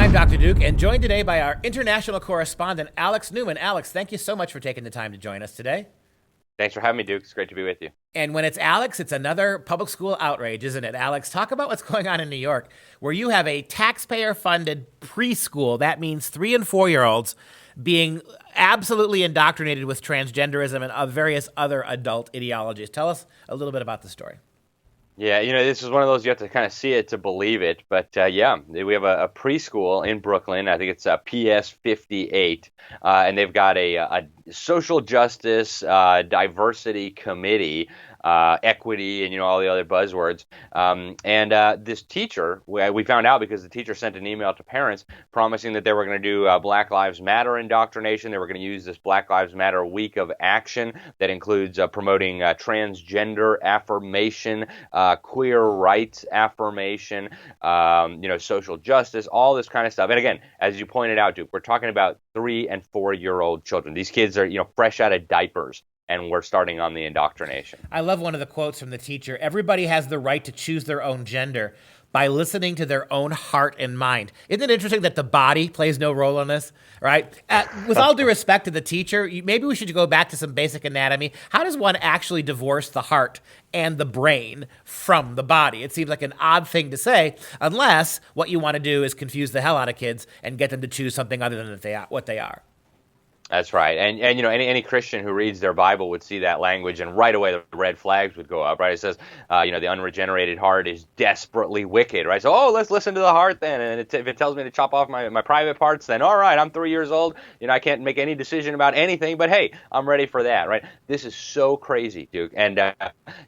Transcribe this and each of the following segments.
I'm Dr. Duke, and joined today by our international correspondent, Alex Newman. Alex, thank you so much for taking the time to join us today. Thanks for having me, Duke. It's great to be with you. And when it's Alex, it's another public school outrage, isn't it? Alex, talk about what's going on in New York, where you have a taxpayer-funded preschool. That means 3- and 4-year-olds being absolutely indoctrinated with transgenderism and various other adult ideologies. Tell us a little bit about the story. Yeah, this is one of those you have to kind of see it to believe it. But yeah, we have a preschool in Brooklyn. I think it's PS 58, and they've got a social justice diversity committee. Equity and all the other buzzwords. And this teacher, we found out because the teacher sent an email to parents promising that they were going to do Black Lives Matter indoctrination. They were going to use this Black Lives Matter week of action that includes promoting transgender affirmation, queer rights affirmation, social justice, all this kind of stuff. And again, as you pointed out, Duke, we're talking about 3- and 4-year-old children. These kids are, fresh out of diapers. And we're starting on the indoctrination. I love one of the quotes from the teacher. Everybody has the right to choose their own gender by listening to their own heart and mind. Isn't it interesting that the body plays no role in this, right? With all due respect to the teacher, maybe we should go back to some basic anatomy. How does one actually divorce the heart and the brain from the body? It seems like an odd thing to say, unless what you want to do is confuse the hell out of kids and get them to choose something other than what they are. That's right. And any Christian who reads their Bible would see that language, and right away the red flags would go up, right? It says, the unregenerated heart is desperately wicked, right? So, let's listen to the heart then. And if it tells me to chop off my private parts, then all right, I'm 3 years old. I can't make any decision about anything, but hey, I'm ready for that, right? This is so crazy, Duke. And,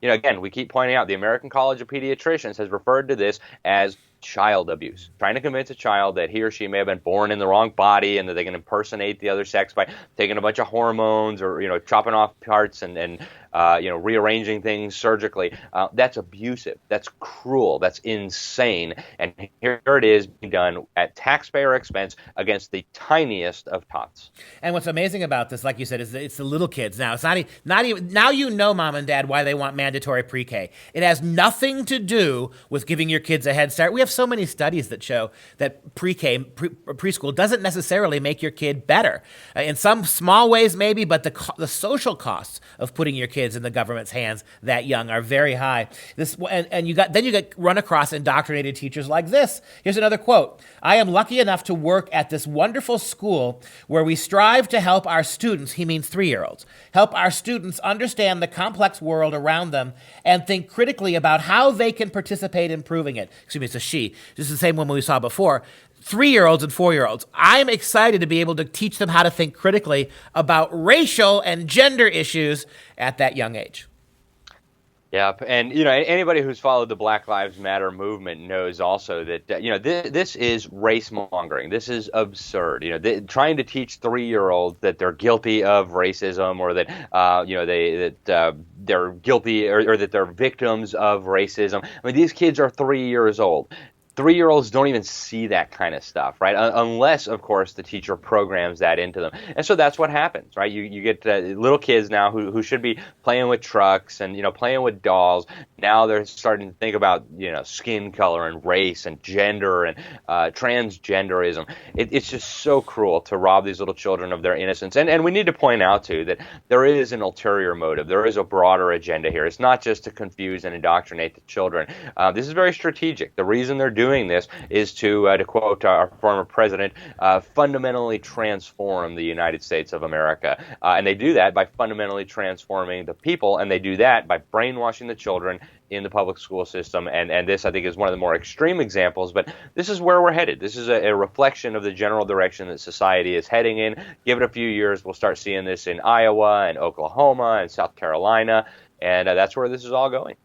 again, we keep pointing out the American College of Pediatricians has referred to this as child abuse, trying to convince a child that he or she may have been born in the wrong body and that they can impersonate the other sex by taking a bunch of hormones or chopping off parts and rearranging things surgically. That's abusive. That's cruel. That's insane. And here it is being done at taxpayer expense against the tiniest of tots. And what's amazing about this, like you said, is it's the little kids now. It's not even now Mom and Dad, why they want mandatory pre-K. It has nothing to do with giving your kids a head start. We have so many studies that show that preschool doesn't necessarily make your kid better. In some small ways, maybe, but the social costs of putting your kids in the government's hands that young are very high. And you get run across indoctrinated teachers like this. Here's another quote. "I am lucky enough to work at this wonderful school where we strive to help our students," he means 3-year-olds, "help our students understand the complex world around them and think critically about how they can participate in improving it." Excuse me, it's a she. This is the same woman we saw before. 3-year-olds and 4-year-olds. I'm excited to be able to teach them how to think critically about racial and gender issues at that young age. Yep, and anybody who's followed the Black Lives Matter movement knows also that this is race-mongering. This is absurd. Trying to teach 3-year-olds that they're guilty of racism or that they're guilty or that they're victims of racism. I mean, these kids are 3 years old. 3-year-olds don't even see that kind of stuff, right? Unless, of course, the teacher programs that into them. And so that's what happens, right? You get little kids now who should be playing with trucks and, playing with dolls. Now they're starting to think about, skin color and race and gender and transgenderism. It's just so cruel to rob these little children of their innocence. And we need to point out, too, that there is an ulterior motive. There is a broader agenda here. It's not just to confuse and indoctrinate the children. This is very strategic. The reason they're doing this is to quote our former president, fundamentally transform the United States of America. And they do that by fundamentally transforming the people, and they do that by brainwashing the children in the public school system. And this, I think, is one of the more extreme examples, but this is where we're headed. This is a reflection of the general direction that society is heading in. Give it a few years, we'll start seeing this in Iowa and Oklahoma and South Carolina, and that's where this is all going.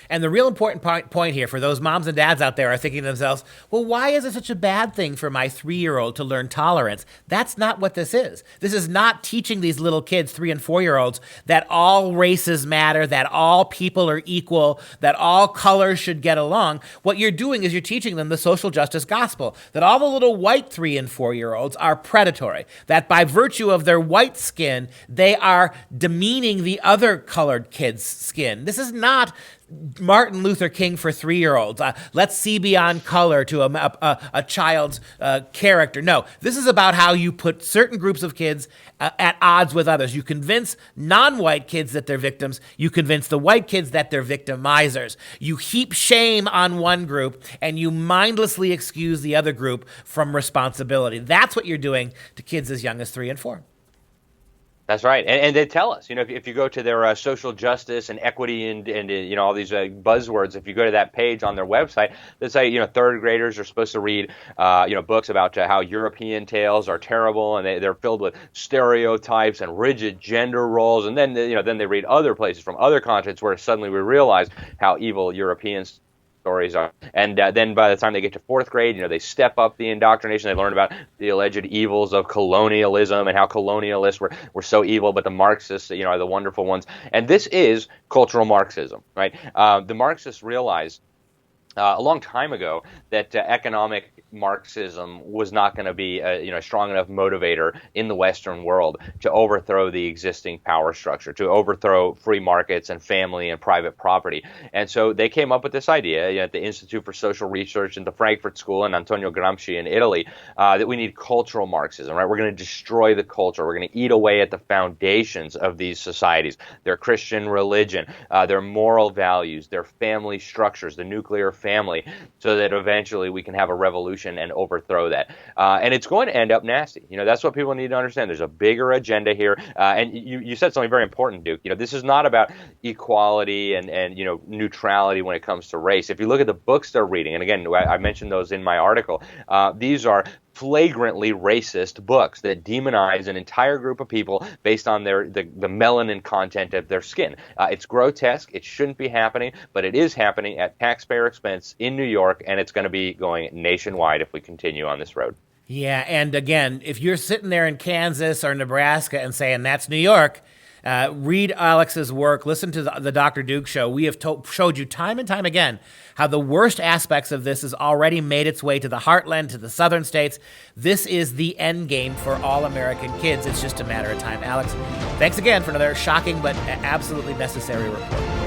And the real important point here for those moms and dads out there are thinking to themselves, well, why is it such a bad thing for my 3-year-old to learn tolerance? That's not what this is. This is not teaching these little kids, 3- and 4-year-olds, that all races matter, that all people are equal, that all colors should get along. What you're doing is you're teaching them the social justice gospel, that all the little white 3- and 4-year-olds are predatory, that by virtue of their white skin, they are demeaning the other colored kids' skin. This is not Martin Luther King for 3-year-olds. Let's see beyond color to a child's character. No, this is about how you put certain groups of kids at odds with others. You convince non-white kids that they're victims. You convince the white kids that they're victimizers. You heap shame on one group and you mindlessly excuse the other group from responsibility. That's what you're doing to kids as young as 3 and 4. That's right, and they tell us, if you go to their social justice and equity and all these buzzwords, if you go to that page on their website, they say third graders are supposed to read books about how European tales are terrible, and they're filled with stereotypes and rigid gender roles, and then then they read other places from other continents where suddenly we realize how evil Europeans stories are. And then by the time they get to 4th grade, they step up the indoctrination. They learn about the alleged evils of colonialism and how colonialists were so evil, but the Marxists, are the wonderful ones. And this is cultural Marxism, right? The Marxists realized a long time ago that economic Marxism was not going to be a strong enough motivator in the Western world to overthrow the existing power structure, to overthrow free markets and family and private property. And so they came up with this idea at the Institute for Social Research and the Frankfurt School and Antonio Gramsci in Italy that we need cultural Marxism, right? We're going to destroy the culture. We're going to eat away at the foundations of these societies, their Christian religion, their moral values, their family structures, the nuclear family, so that eventually we can have a revolution and overthrow that. And it's going to end up nasty. That's what people need to understand. There's a bigger agenda here. And you said something very important, Duke. This is not about equality and neutrality when it comes to race. If you look at the books they're reading, and again, I mentioned those in my article, these are flagrantly racist books that demonize an entire group of people based on the melanin content of their skin. It's grotesque. It shouldn't be happening, but it is happening at taxpayer expense in New York, and it's going to be going nationwide if we continue on this road. Yeah, and again, if you're sitting there in Kansas or Nebraska and saying that's New York, read Alex's work, listen to the Dr. Duke Show. We have showed you time and time again how the worst aspects of this has already made its way to the heartland, to the southern states. This is the end game for all American kids. It's just a matter of time. Alex, thanks again for another shocking but absolutely necessary report.